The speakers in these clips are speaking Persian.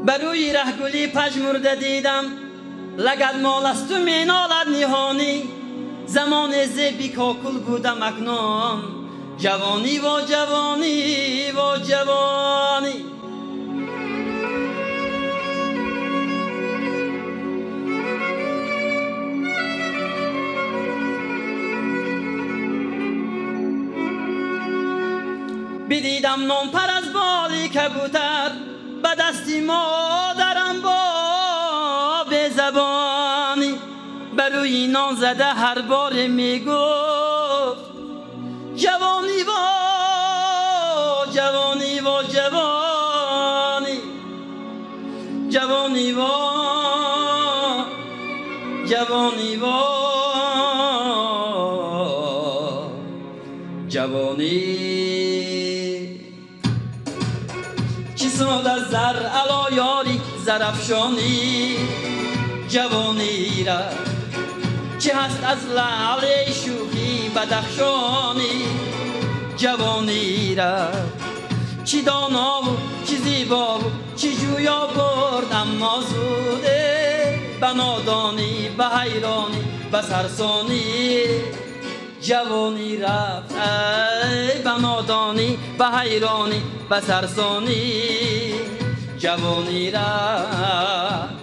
بروی ره گلی پژمرده دیدم لگد مال است و مینالد نهانی زمان زبی کاکل بودم اکنون جوانی و جوانی و جوانی بدیدم نام پر از بالی کبوتر به دستی مادرم با به زبانی بروی نان زده هر بار میگفت جوانی و جوانی و جوانی جوانی و جوانی و جوانی چی سود از زر علا یاری زرافشانی جوانی را چه هست از لعل شوخی بدخشانی جوانی را چی دانا و چی زیبا و چی جویا برد اما زوده به نادانی به حیرانی به سرسانی جوانی رفت ای به نادانی به حیرانی به سرسانی جوانی رفت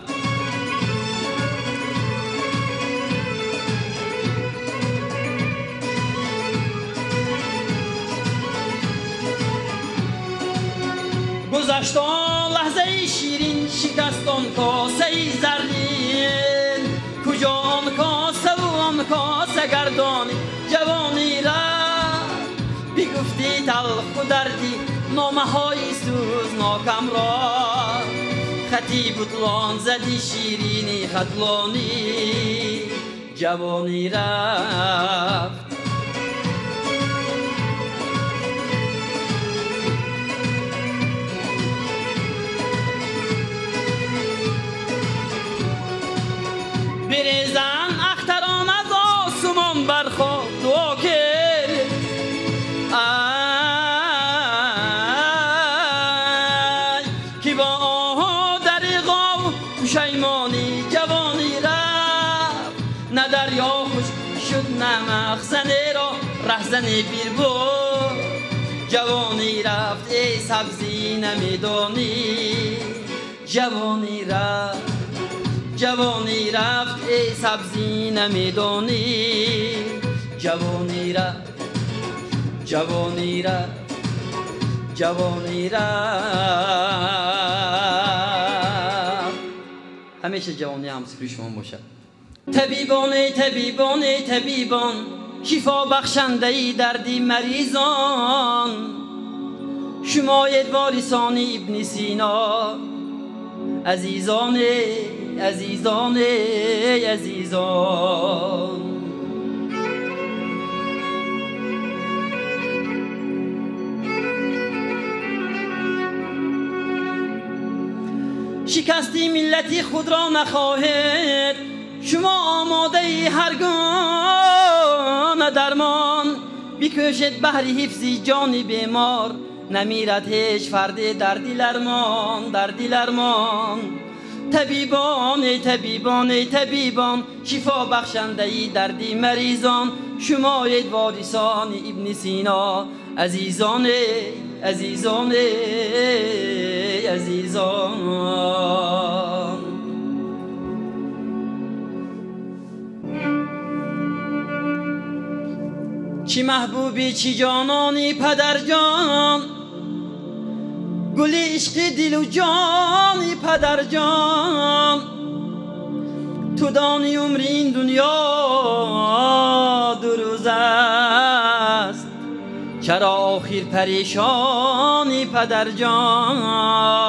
گذشتان لحظه شیرین شکستان کاسه زرین کجا آن کاسه و آن کاسه گردانی جوانی را بگفتی تلخ و دردی نامه های سوزناکم را خطی بطلان زدی شیرینی خطلانی جوانی رفت بریزن اختران از آسمان برخواد دعا کرد که با آها دریغا و پشیمانی جوانی رفت نه دریا خوش شد نه مخزنه را رهزنه بیر بود جوانی رفت ای سبزی نمیدانی جوانی رفت جوانی رفت ای سبزی نمیدانی جوانی رفت جوانی رفت جوانی رفت همیشه جوانی همسفری شما باشد طبیبان طبیبان طبیبان شفا بخشنده ای دردی مریضان شماید وارثان ابن سینا عزیزان عزیزان عزیزان شکستی ملتی خود را نخواهد شما آماده هر گونه درمان بکشد بهر حفظ جان بیمار نمیرد هیچ فرد در دل ارمان در دل ارمان طبیبان طبیبان طبیبان شفا بخشنده ای دردی مریضان شماید وارثان ابن سینا عزیزان عزیزان عزیزان چی محبوبی چی جانانی پدر جان گل عشق دل و جانی پدر جان تو دانی عمر این دنیا دو روز است چرا آخر پریشانی پدر جان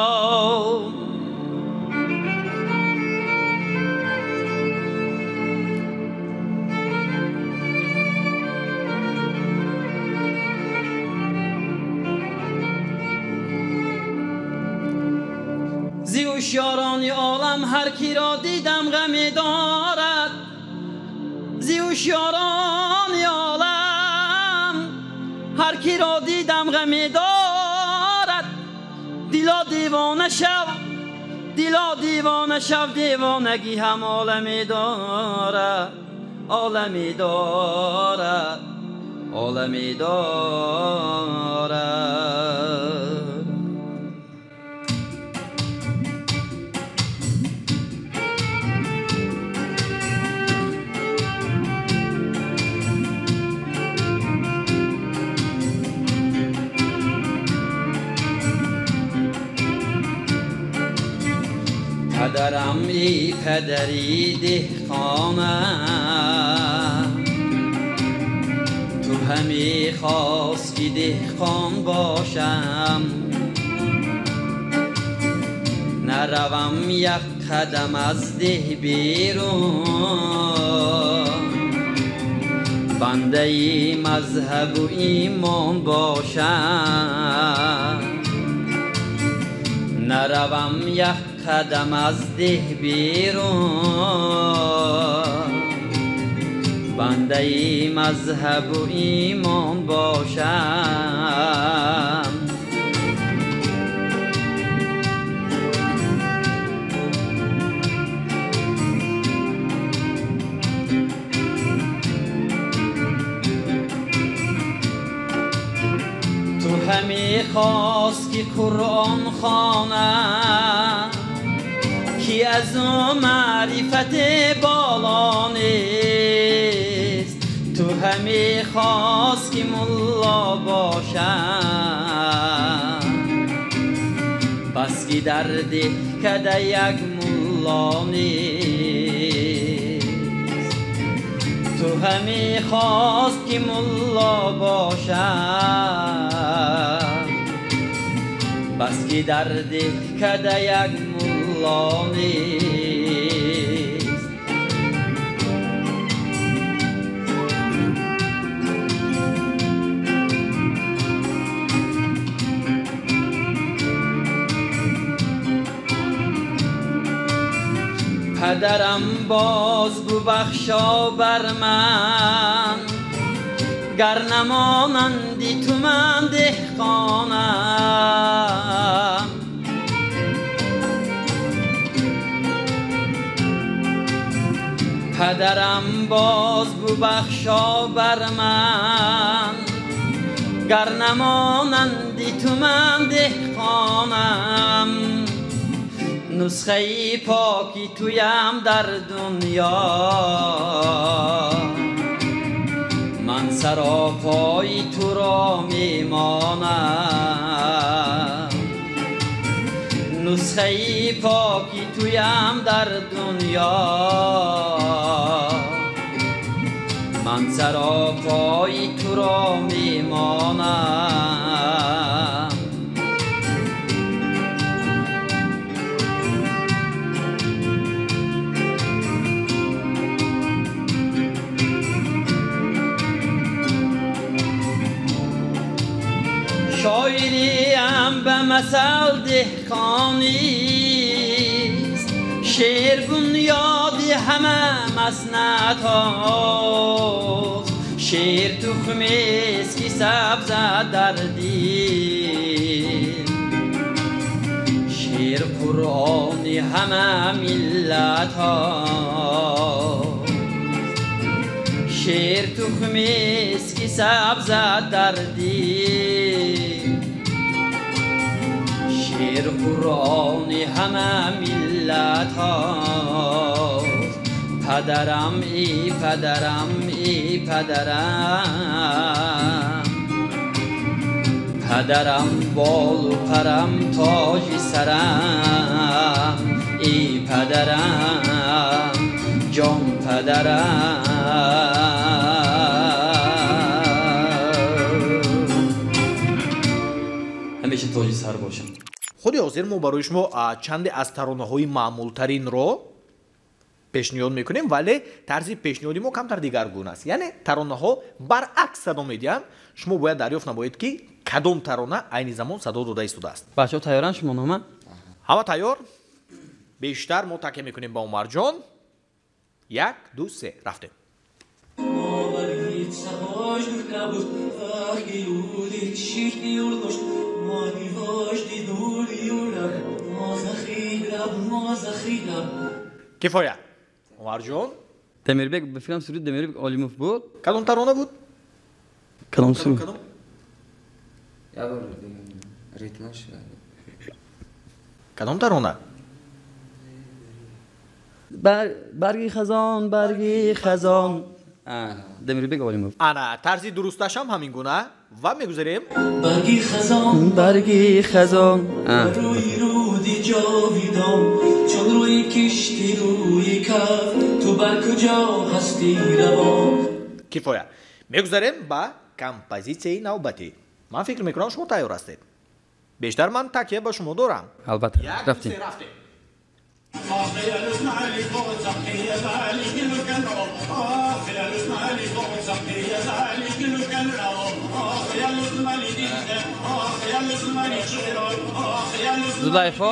زی هوشیاران عالم هر کی را دیدم غمی دارد زی هوشیاران عالم هر کی را دیدم غمی دارد دلا دیوانه شو دلا دیوانه شب دیوانگی هم عالمی دارد عالمی دارد عالمی دارد پدرم ای پدری دهقانم تو همی خواست که دهقان باشم نروم یک قدم از ده بیرون بنده ای مذهب و ایمان باشم نروم یک قدم از ده بیرون بنده ای مذهب و ایمان باشم تو همی خواست که قرآن خوانم کی از او معرفت بالا نیست تو همی خواست که ملا باشم بس که در ده کده یک ملا نیست تو همی خواست که ملا باشم بس که در ده کده یک ملا نیست پدرم باز گو بخشا بر من گر نمانندی تو من دهقانم پدرم باز گو بخشا بر من گر نمانندی تو من دهقانم نسخه پاکی تویم در دنیا من سراپای تو را میمانم نسخه پاکی تویم در دنیا من سراپای تو را میمانم شاعریم به مثل دهقانیست شعر بنیادی همه مسند هاست شعر تخمیست که سبزد در دل شعر قرآنی همه ملت هاست شعر تخمیست که سبزد در دل شعر قرآنی همه ملت هاست پدرم ای پدرم ای پدرم پدرم بال و پرم تاج سرم ای پدرم جان پدرم همیشه تاج سر باشم. خودی حاضر ما برای شما چند از ترانه‌های معمول‌ترین رو پیشنهاد میکنیم ولی طرز پیشنهادی ما کمتر دیگرگونه است یعنی ترانه‌ها برعکس صدا میدن شما باید دریافت نمایید که کدام ترانه عین زمان صدا داده ایستاده است. بچه‌ها تیارن شما نامه؟ همه تیار؟ بیشتر ما تکیه میکنیم با عمر جان. 1 2 3 رفتیم. کفایه عمر جون Demirbek بفکرم سرود Demirbek Alimov بود. کدوم ترانه بود؟ کدام سرود؟ کدوم؟ یا ریتمش کدوم ترانه؟ برگی خزان Demirbek Alimov. انا طرزی درستش هم همین گونه و میگذاریم برگی خزان روی رودی جاویدان چون روی کشتی روی کف تو بر کجا هستی روان کفایه میگذاریم با کمپوزیسیای نوبتی من فکر میکنم شما تیار هستید بیشتر من تکیه با شما دارم البته یک رفتیم سه رفتیم Zulayxa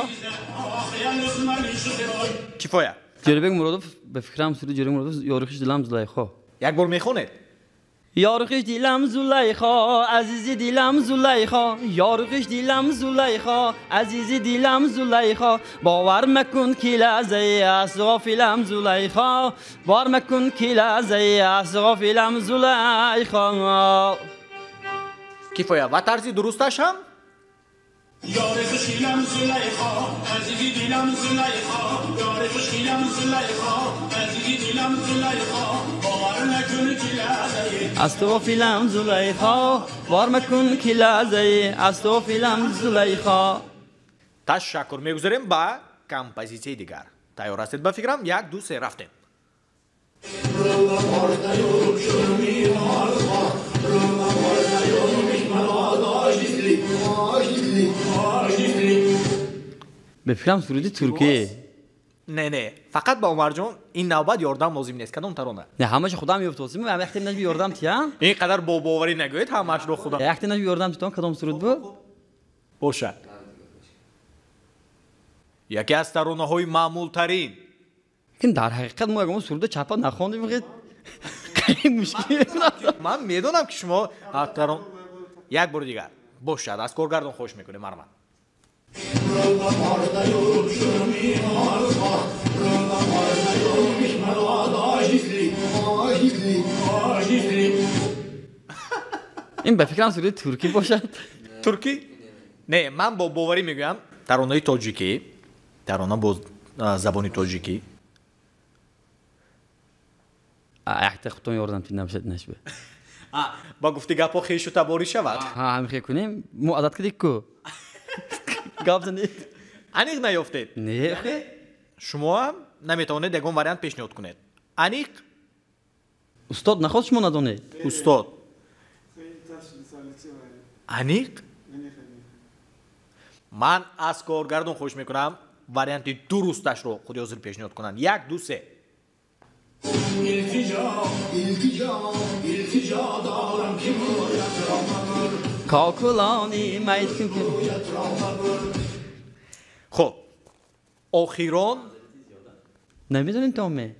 کفایه Demirbek Murodov بفکرم سرود Demirbek Murodov یارخیش دیلم Zulayxa یک بار میخونید یارخیش دیلم زلیخا عزیزی دیلم زلیخا یارخیش دیلم زلیخا عزیزی دیلم زلیخا باور مکن که لحظه است غافلم زلیخا باور مکن که لحظه است غافلم زلیخا کفایه و طرزی درستش هم یار خوشیلم زلیخا عزیزی دیلم زلیخا یار خوشیلم زلیخا عزیزی دیلم زلیخا باور نکن که لحظه از تو غافلم زلیخا باور مکن که لحظه است غافلم زلیخا تشکر میگذاریم با کمپوزیسیای دیگر تیار هستید با فکرم یک دو سه رفتیم بفکرم سرودی ترکیه نه فقط با عمر جون این نوبت یاردم لازم نیست کدوم ترانه نه همش خودم میافتوسیم و وقتی نجبی یاردم تیام اینقدر با باوری نگوید همش رو خدا وقتی نجبی یاردم تیام کدام سرود بود باشد یکی از ترانه های معمول ترین این در حقیقت ما اگه سرود چپا نخوندیم خیلی خیلی مشکل من میدونم که شما تران یک بار دیگر باشد از کارگردان خوش میکنه مرمن این به فکرم سرود ترکی باشد ترکی نه من با باوری میگویم ترانه تاجیکی ترانه با زبان تاجیکی احت خودتون یاردم تیم نمیشد نشبه با گفتی گپا خیش و تباری شود ها همین خیلی کنیم مو عادت کردی کو گپ زنید انیق نیافتید نه خیلی شما هم نمیتوانید یکون وریانت پیشنهاد کنید انیق استاد نخواست شما ندونه استاد انیق من از کارگردان خوش میکنم وریانت درستش رو خود حاضر پیشنهاد کنن یک دو سه التجا دارم که کاکولانی مایت کن خب آخیران نمیدونین تامه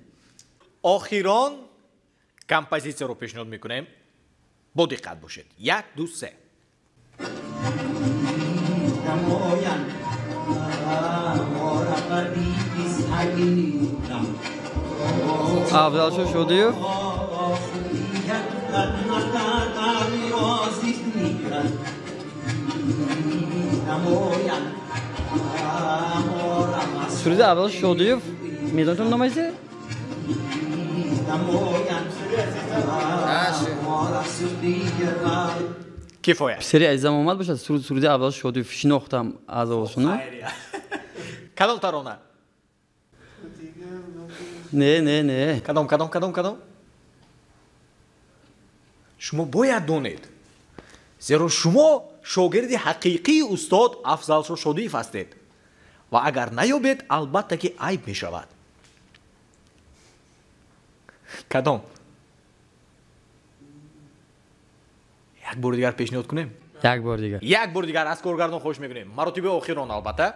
آخیران کمپوزیسیا رو پیشنهاد میکنیم با دقت باشید یک دو سه اول شو شده سرود اول شده میدونتون نمایزه کفایه سری عزیزم اومد باشه سرود اول شده شناختم از آوازشونه کدام ترانه نه کدام شما باید دونید زیرا شما شاگرد حقیقی استاد افضل شریف هستید و اگر نیابید البته که عیب می شود کدام یک بار دیگر پیشنهاد کنیم یک بار دیگر از کارگردان خوش میکنیم مراتب آخران البته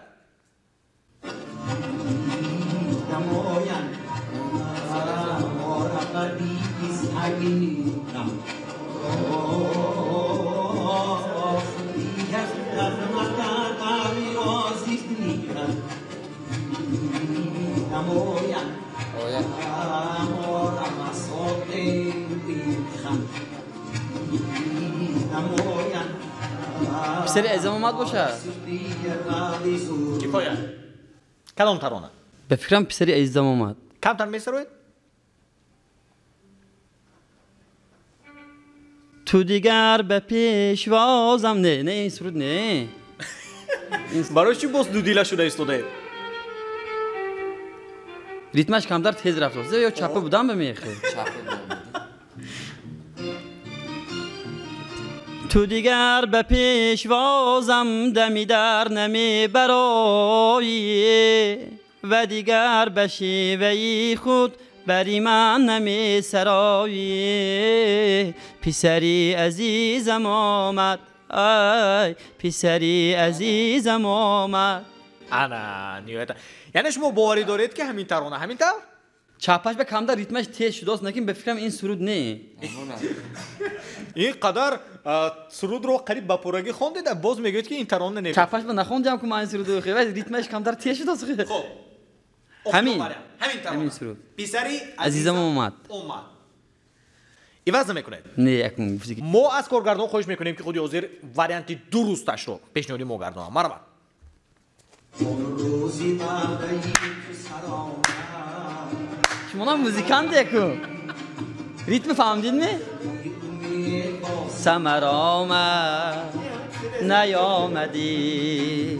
آیا پسری عزیزم اومد باشه. کفایه کدام ترانه به فکرم پسری عزیزم اومد. کمتر میسروید تو دیگر به پیشوازم. نه این سرود نه. برای چی باز دو دیله شده ایستاده ریتمش کمتر تیز رفت یا چپه بودم به میخه. چپه بود. تو دیگر به پیشوازم دمی در نمی برایی و دیگر به شیوهی خود بری من نمی سرایی. پسری عزیزم آمد ای پسری عزیزم آمد. انا نیویتا یعنی شما باوری دارید که همین ترانه همین تر چپش به کمتر ریتمش تیز شده است نکیم به فکرم این سرود نه. این قدر سرود رو قریب به پورگی خوندید باز میگید که این ترانه نه چپش به نخوندم که من این سرود رو خیلی ولی ریتمش کمتر تیز شده است. خب همین ترانه سرود. پسری عزیزم اومد. ایواز نمیکنید نه اکنون موسیقی ما از کارگردان خواهش میکنیم که خودی حاضر وریانت درستش رو پیشنهادی ما گردان مرحبا شما هم موزیکان دیکو ریتم فهمدید می؟ سمر آمد نیامدی.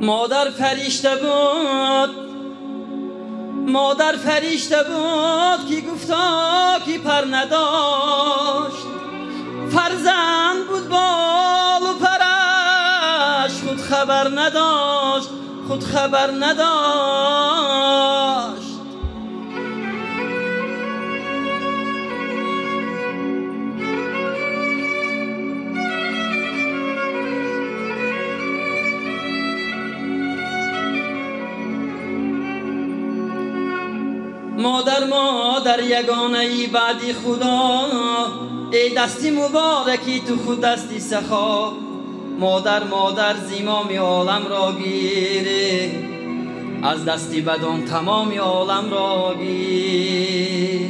مادر فرشته بود کی گفتا کی پر نداشت. فرزند بود بال و پرش خود خبر نداشت. مادر یگانه ای بعدی خدا ای دستی مبارکی تو خود دستی سخا. مادر زیمامی عالم را گیری از دستی بدان تمامی عالم را گیر.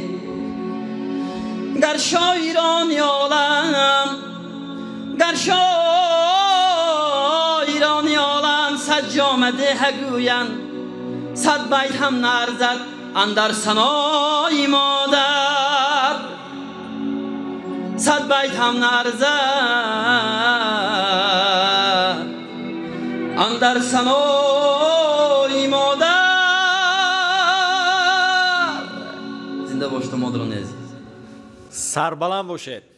گر شاعران عالم صد جامده هگوین صد بیت هم نرزد اندر ثنای مادر. صد بیت هم نرزد اندر ثنای مادر. زنده باش تو مادران عزیز. سربلند باشید.